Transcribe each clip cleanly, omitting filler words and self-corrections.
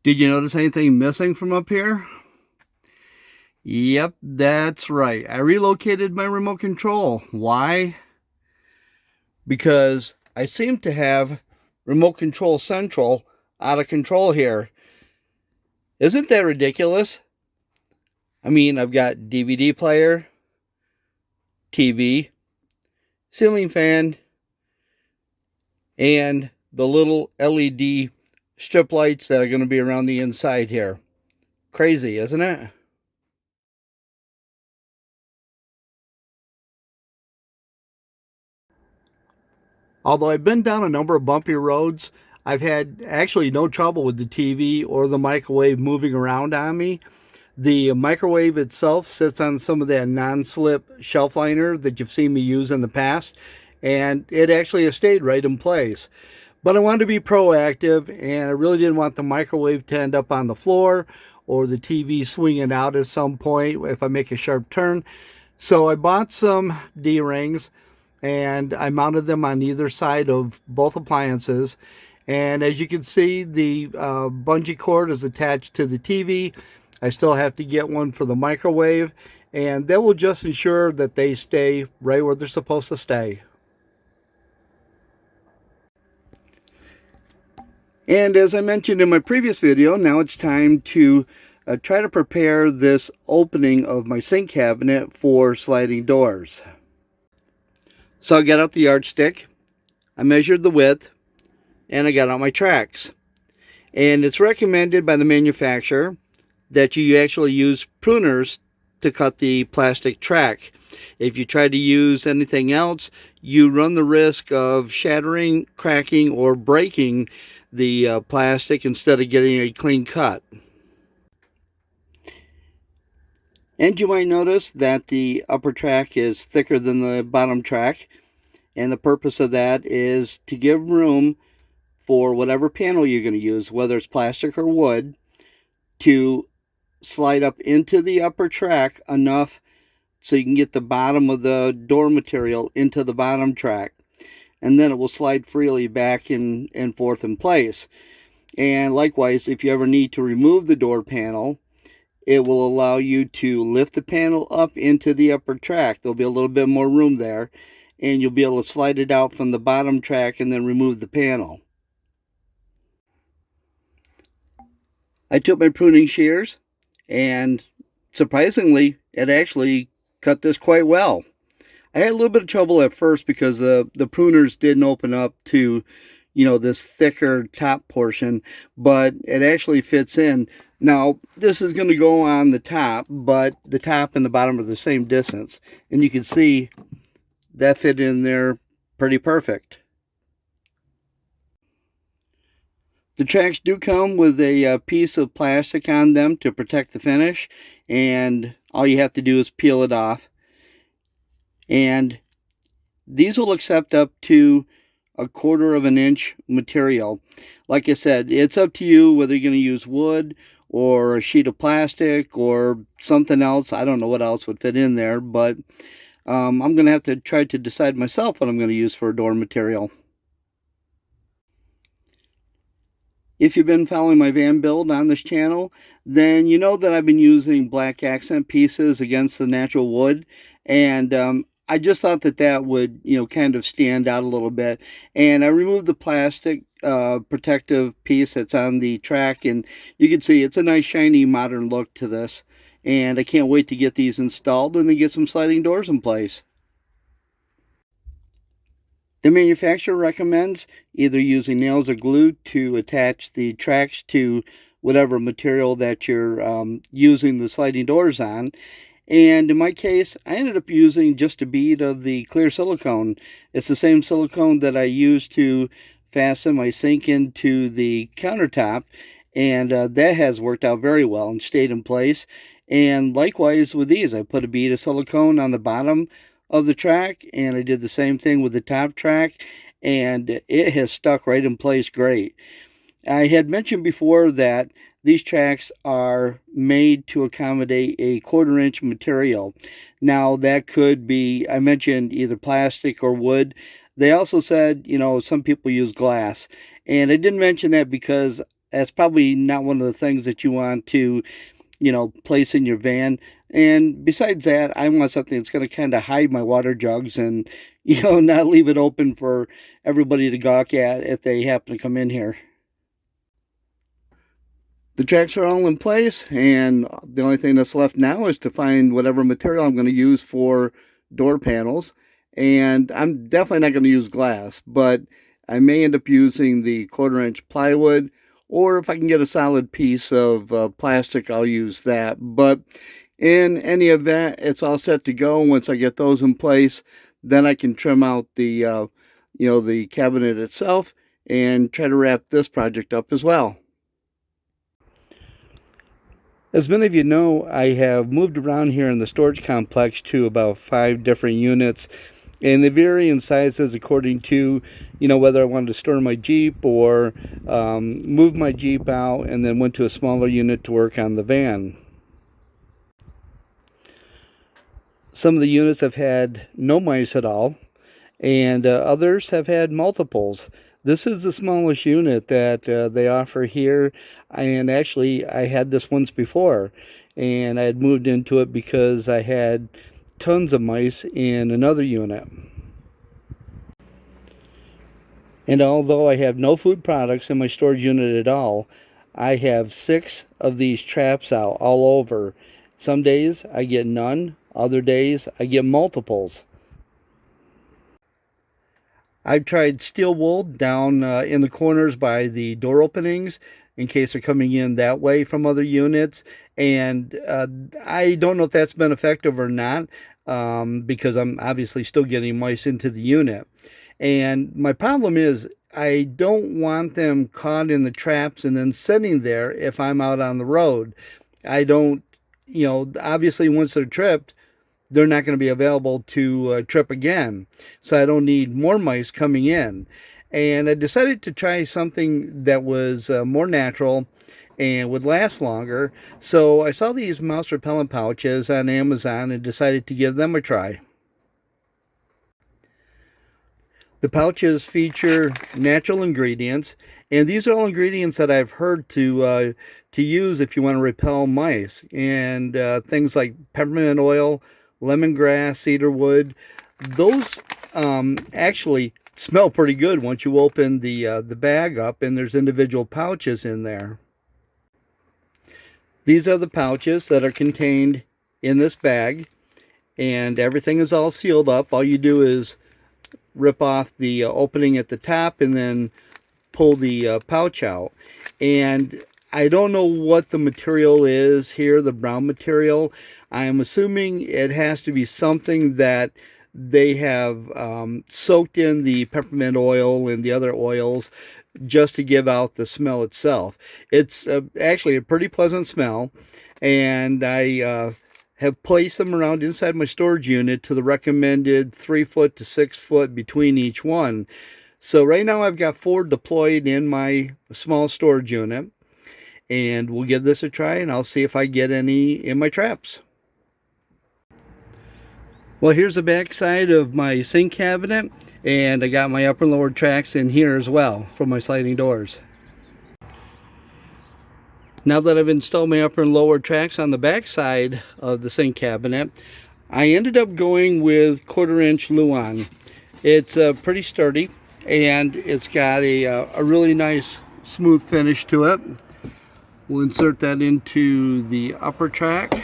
Did you notice anything missing from up here? Yep, that's right. I relocated my remote control. Why? Because I seem to have remote control central out of control here. Isn't that ridiculous? I mean, I've got DVD player, TV, ceiling fan, and the little LED strip lights that are going to be around the inside here. Crazy, isn't it? Although I've been down a number of bumpy roads, I've had actually no trouble with the TV or the microwave moving around on me. The microwave itself sits on some of that non-slip shelf liner that you've seen me use in the past, and it actually has stayed right in place. But I wanted to be proactive, and I really didn't want the microwave to end up on the floor or the TV swinging out at some point if I make a sharp turn. So I bought some D-rings and I mounted them on either side of both appliances. And as you can see, the bungee cord is attached to the TV. I still have to get one for the microwave, and that will just ensure that they stay right where they're supposed to stay. And as I mentioned in my previous video, now it's time to try to prepare this opening of my sink cabinet for sliding doors. So I got out the yardstick, I measured the width, and I got out my tracks. And it's recommended by the manufacturer that you actually use pruners to cut the plastic track. If you try to use anything else, you run the risk of shattering, cracking, or breaking the plastic instead of getting a clean cut. And you might notice that the upper track is thicker than the bottom track, and the purpose of that is to give room for whatever panel you're going to use, whether it's plastic or wood, to slide up into the upper track enough so you can get the bottom of the door material into the bottom track, and then it will slide freely back and forth in place. And likewise, if you ever need to remove the door panel, it will allow you to lift the panel up into the upper track. There'll be a little bit more room there, and you'll be able to slide it out from the bottom track and then remove the panel. I took my pruning shears, and surprisingly, it actually cut this quite well. I had a little bit of trouble at first because the pruners didn't open up to, this thicker top portion, but it actually fits in. Now, this is going to go on the top, but the top and the bottom are the same distance, and you can see that fit in there pretty perfect. The tracks do come with a piece of plastic on them to protect the finish, and all you have to do is peel it off. And these will accept up to 1/4 of an inch material. Like I said, it's up to you whether you're going to use wood or a sheet of plastic or something else. I don't know what else would fit in there, but I'm going to have to try to decide myself what I'm going to use for a door material. If you've been following my van build on this channel, then you know that I've been using black accent pieces against the natural wood, and I just thought that that would, kind of stand out a little bit. And I removed the plastic protective piece that's on the track, and you can see it's a nice shiny modern look to this. And I can't wait to get these installed and then get some sliding doors in place. The manufacturer recommends either using nails or glue to attach the tracks to whatever material that you're using the sliding doors on. And in my case, I ended up using just a bead of the clear silicone. It's the same silicone that I used to fasten my sink into the countertop, and that has worked out very well and stayed in place. And likewise with these, I put a bead of silicone on the bottom of the track, and I did the same thing with the top track, and it has stuck right in place great. I had mentioned before that these tracks are made to accommodate a 1/4 inch material. Now that could be, I mentioned either plastic or wood. They also said, some people use glass, and I didn't mention that because that's probably not one of the things that you want to, place in your van. And besides that, I want something that's going to kind of hide my water jugs and, not leave it open for everybody to gawk at if they happen to come in here. The tracks are all in place, and the only thing that's left now is to find whatever material I'm going to use for door panels. And I'm definitely not going to use glass, but I may end up using the 1/4-inch plywood, or if I can get a solid piece of plastic, I'll use that. But in any event, it's all set to go. Once I get those in place, then I can trim out the cabinet itself and try to wrap this project up as well. As many of you know, I have moved around here in the storage complex to about 5 different units, and they vary in sizes according to, whether I wanted to store my Jeep or move my Jeep out and then went to a smaller unit to work on the van. Some of the units have had no mice at all, and others have had multiples. This is the smallest unit that they offer here, and actually I had this once before, and I had moved into it because I had tons of mice in another unit. And although I have no food products in my storage unit at all, I have 6 of these traps out all over. Some days I get none, other days I get multiples. I've tried steel wool down in the corners by the door openings in case they're coming in that way from other units, and I don't know if that's been effective or not, because I'm obviously still getting mice into the unit. And my problem is I don't want them caught in the traps and then sitting there if I'm out on the road. I don't, obviously once they're tripped, they're not going to be available to trip again. So I don't need more mice coming in. And I decided to try something that was more natural and would last longer. So I saw these mouse repellent pouches on Amazon and decided to give them a try. The pouches feature natural ingredients, and these are all ingredients that I've heard to use if you want to repel mice. And things like peppermint oil, lemongrass, cedarwood, those actually smell pretty good once you open the bag up and there's individual pouches in there. These are the pouches that are contained in this bag, and everything is all sealed up. All you do is rip off the opening at the top and then pull the pouch out. And I don't know what the material is here, the brown material. I'm assuming it has to be something that they have soaked in the peppermint oil and the other oils just to give out the smell itself. It's actually a pretty pleasant smell, and I have placed them around inside my storage unit to the recommended 3 foot to 6 foot between each one. So right now I've got 4 deployed in my small storage unit, and we'll give this a try and I'll see if I get any in my traps. Well, here's the back side of my sink cabinet, and I got my upper and lower tracks in here as well for my sliding doors. Now that I've installed my upper and lower tracks on the back side of the sink cabinet, I ended up going with 1/4-inch Luan. It's pretty sturdy, and it's got a really nice smooth finish to it. We'll insert that into the upper track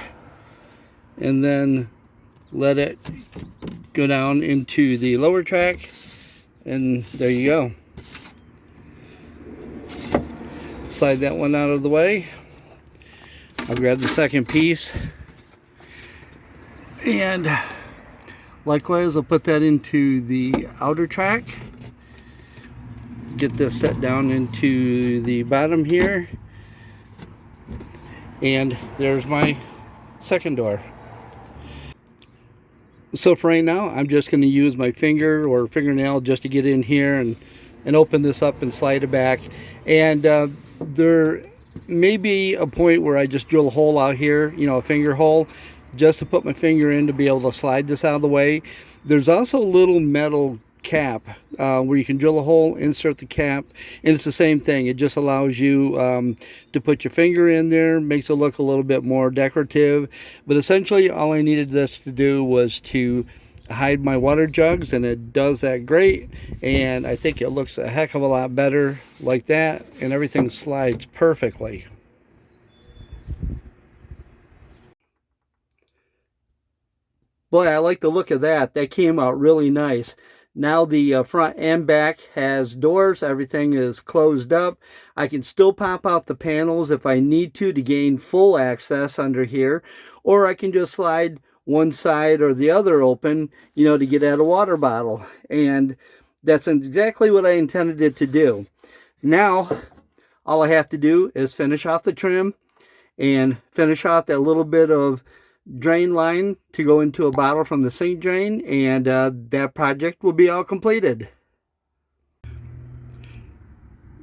and then let it go down into the lower track, and there you go. Slide that one out of the way. I'll grab the second piece, and likewise I'll put that into the outer track. Get this set down into the bottom here, and there's my second door. So for right now, I'm just going to use my finger or fingernail just to get in here and open this up and slide it back. And there may be a point where I just drill a hole out here, a finger hole, just to put my finger in to be able to slide this out of the way. There's also little metal cap where you can drill a hole, insert the cap, and it's the same thing. It just allows you to put your finger in there, makes it look a little bit more decorative. But essentially all I needed this to do was to hide my water jugs, and it does that great. And I think it looks a heck of a lot better like that, and everything slides perfectly. Boy, I like the look of that. That came out really nice. Now the front and back has doors. Everything is closed up. I can still pop out the panels if I need to gain full access under here, or I can just slide one side or the other open, you know, to get at a water bottle. And that's exactly what I intended it to do. Now, all I have to do is finish off the trim and finish off that little bit of drain line to go into a bottle from the sink drain, and that project will be all completed.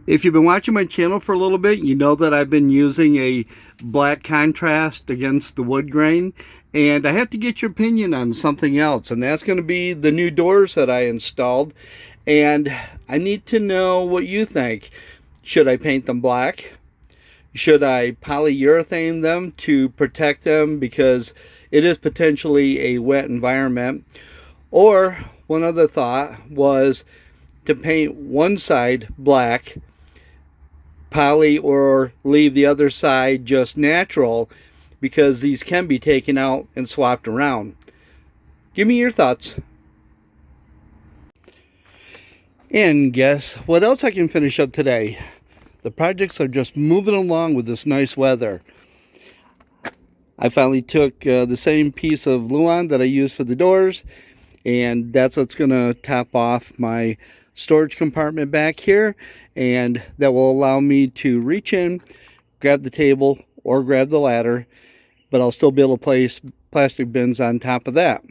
If you've been watching my channel for a little bit, you know that I've been using a black contrast against the wood grain, and I have to get your opinion on something else, and that's going to be the new doors that I installed. And I need to know what you think. Should I paint them black? Should I polyurethane them to protect them because it is potentially a wet environment? Or one other thought was to paint one side black, poly, or leave the other side just natural, because these can be taken out and swapped around. Give me your thoughts. And guess what else I can finish up today? The projects are just moving along with this nice weather. I finally took the same piece of Luan that I used for the doors, and that's what's going to top off my storage compartment back here, and that will allow me to reach in, grab the table, or grab the ladder, but I'll still be able to place plastic bins on top of that.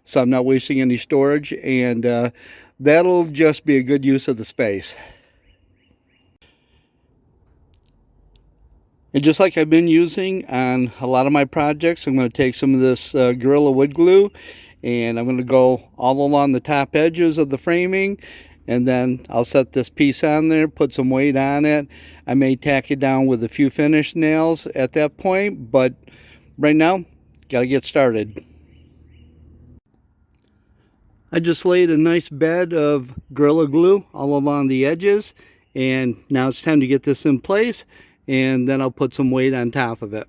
So I'm not wasting any storage, and that'll just be a good use of the space. And just like I've been using on a lot of my projects, I'm going to take some of this Gorilla wood glue, and I'm going to go all along the top edges of the framing, and then I'll set this piece on there, put some weight on it. I may tack it down with a few finish nails at that point, but right now, got to get started. I just laid a nice bed of Gorilla glue all along the edges, and now it's time to get this in place, and then I'll put some weight on top of it.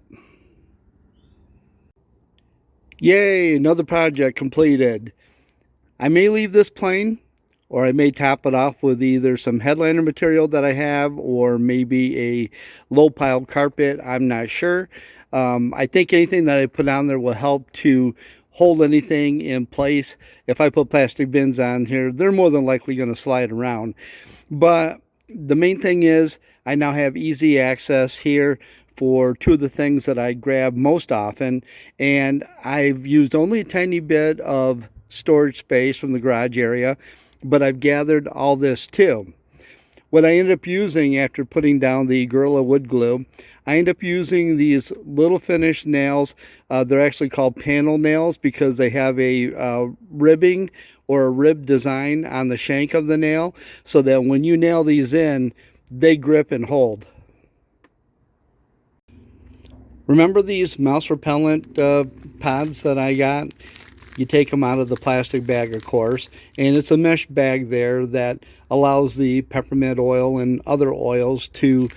Yay, another project completed. I may leave this plain, or I may top it off with either some headliner material that I have, or maybe a low pile carpet. I'm not sure. I think anything that I put on there will help to hold anything in place. If I put plastic bins on here, they're more than likely going to slide around. But the main thing is I now have easy access here for two of the things that I grab most often, and I've used only a tiny bit of storage space from the garage area, but I've gathered all this too. What I ended up using after putting down the Gorilla wood glue, I end up using these little finished nails. They're actually called panel nails because they have a ribbing or a rib design on the shank of the nail, so that when you nail these in, they grip and hold. Remember these mouse repellent pods that I got? You take them out of the plastic bag, of course, and it's a mesh bag there that allows the peppermint oil and other oils to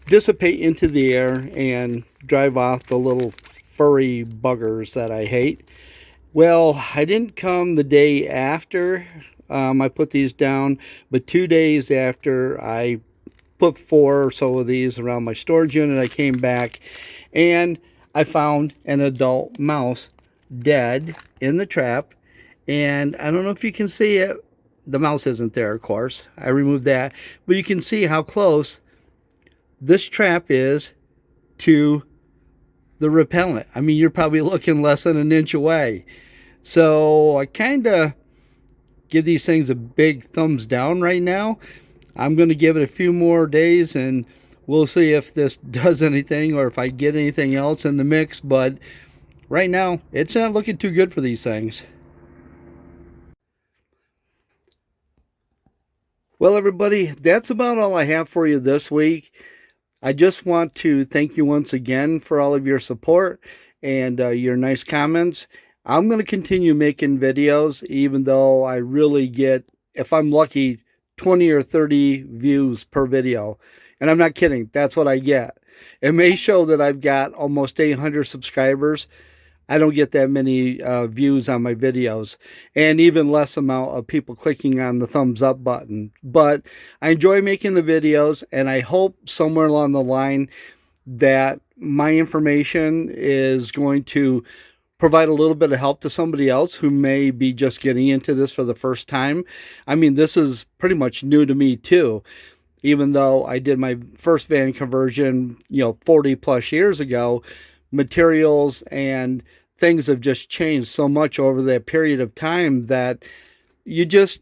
dissipate into the air and drive off the little furry buggers that I hate. Well, I didn't come the day after I put these down, but 2 days after I put 4 or so of these around my storage unit, I came back and I found an adult mouse dead in the trap. And I don't know if you can see it. The mouse isn't there, of course. I removed that. But you can see how close this trap is to the repellent. I mean, you're probably looking less than an inch away. So I kind of give these things a big thumbs down right now. I'm going to give it a few more days and we'll see if this does anything or if I get anything else in the mix. But right now, it's not looking too good for these things. Well, everybody, that's about all I have for you this week. I just want to thank you once again for all of your support and your nice comments. I'm going to continue making videos, even though I really get, if I'm lucky, 20 or 30 views per video. And I'm not kidding, that's what I get. It may show that I've got almost 800 subscribers. I don't get that many views on my videos, and even less amount of people clicking on the thumbs up button. But I enjoy making the videos, and I hope somewhere along the line that my information is going to provide a little bit of help to somebody else who may be just getting into this for the first time. I mean, this is pretty much new to me too. Even though I did my first van conversion, 40 plus years ago, materials and things have just changed so much over that period of time that you just,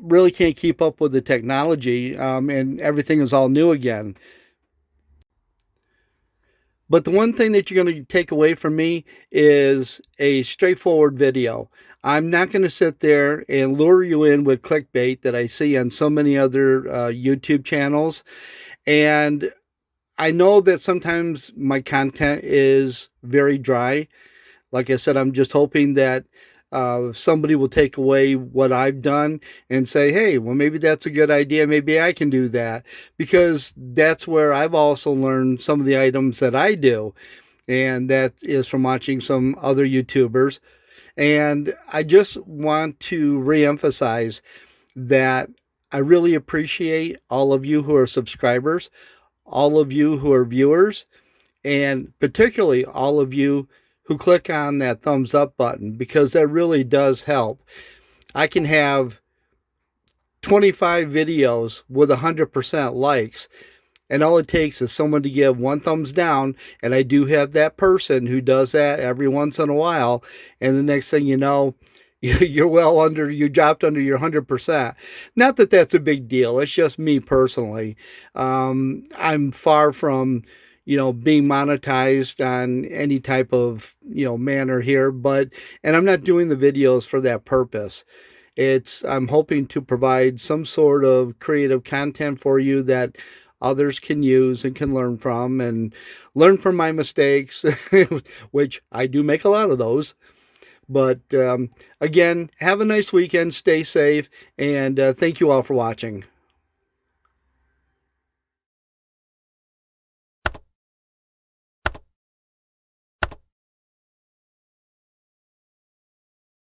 really can't keep up with the technology, and everything is all new again. But the one thing that you're going to take away from me is a straightforward video. I'm not going to sit there and lure you in with clickbait that I see on so many other YouTube channels. And I know that sometimes my content is very dry. Like I said, I'm just hoping that somebody will take away what I've done and say, hey, well, maybe that's a good idea. Maybe I can do that. Because that's where I've also learned some of the items that I do. And that is from watching some other YouTubers. And I just want to reemphasize that I really appreciate all of you who are subscribers, all of you who are viewers, and particularly all of you who click on that thumbs up button, because that really does help. I can have 25 videos with 100% likes, and all it takes is someone to give one thumbs down, and I do have that person who does that every once in a while, and the next thing you know, you dropped under your 100%. Not that that's a big deal. It's just me personally. I'm far from, being monetized on any type of, manner here, and I'm not doing the videos for that purpose. I'm hoping to provide some sort of creative content for you that others can use and can learn from, and learn from my mistakes, which I do make a lot of those. But again, have a nice weekend, stay safe, and thank you all for watching.